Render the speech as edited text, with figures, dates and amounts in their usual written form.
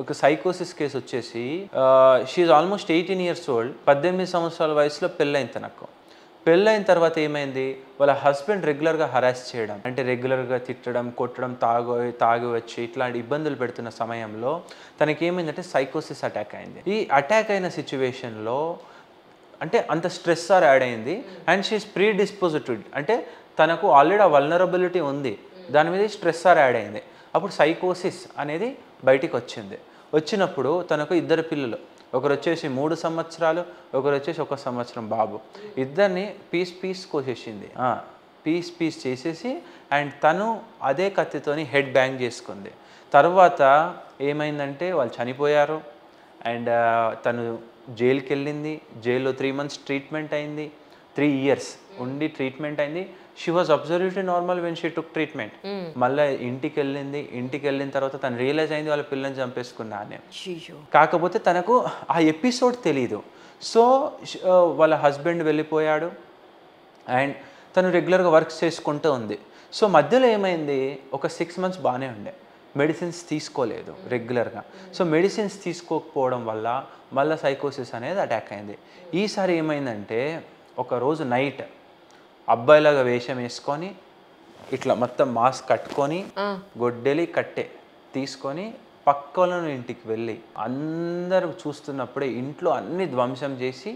ఒక సైకోసిస్ కేసు వచ్చేసి she is almost 18 years old. 18 సంవత్సరాల వయసులో పెళ్ళైంది తనకు. పెళ్ళైన తర్వాత ఏమైంది, వాళ్ళ హస్బెండ్ రెగ్యులర్గా హరాస్ చేయడం, అంటే రెగ్యులర్గా తిట్టడం, కొట్టడం, తాగి వచ్చి ఇట్లాంటి ఇబ్బందులు పెడుతున్న సమయంలో తనకేమైందంటే సైకోసిస్ అటాక్ అయింది. ఈ అటాక్ అయిన సిచ్యువేషన్లో అంటే అంత స్ట్రెస్ యాడ్ అయింది. అండ్ షీఈస్ ప్రీ డిస్పోజ్డ్, అంటే తనకు ఆల్రెడీ ఆ వల్నరబిలిటీ ఉంది, దాని మీద స్ట్రెస్ యాడ్ అయింది. అప్పుడు సైకోసిస్ అనేది బయటికి వచ్చింది. వచ్చినప్పుడు తనకు ఇద్దరు పిల్లలు, ఒకరు వచ్చేసి 3 సంవత్సరాలు, ఒకరు వచ్చేసి 1 సంవత్సరం బాబు. ఇద్దరిని పీస్ కోసేసింది. పీస్ చేసేసి అండ్ తను అదే కత్తితోని హెడ్ బ్యాంగ్ చేసుకుంది. తర్వాత ఏమైందంటే వాళ్ళు చనిపోయారు. అండ్ తను జైలుకి వెళ్ళింది. జైల్లో 3 months ట్రీట్మెంట్ అయింది. 3 years ఉండి ట్రీట్మెంట్ అయింది. She was absolutely normal when she took treatment. మళ్ళీ ఇంటికి వెళ్ళిన తర్వాత తను రియలైజ్ అయింది వాళ్ళ పిల్లల్ని చంపేసుకున్నా అని. కాకపోతే తనకు ఆ ఎపిసోడ్ తెలీదు. సో వాళ్ళ హస్బెండ్ వెళ్ళిపోయాడు అండ్ తను రెగ్యులర్గా వర్క్స్ చేసుకుంటూ ఉంది. సో మధ్యలో ఏమైంది, ఒక 6 months బాగానే ఉండే, మెడిసిన్స్ తీసుకోలేదు రెగ్యులర్గా. సో మెడిసిన్స్ తీసుకోకపోవడం వల్ల మళ్ళీ సైకోసిస్ అనేది అటాక్ అయింది. ఈసారి ఏమైందంటే ఒకరోజు నైట్ అబ్బాయిలాగా వేషం వేసుకొని ఇట్లా మొత్తం మాస్క్ కట్టుకొని గొడ్డలి కట్టే తీసుకొని పక్కన ఇంటికి వెళ్ళి అందరూ చూస్తున్నప్పుడే ఇంట్లో అన్ని ధ్వంసం చేసి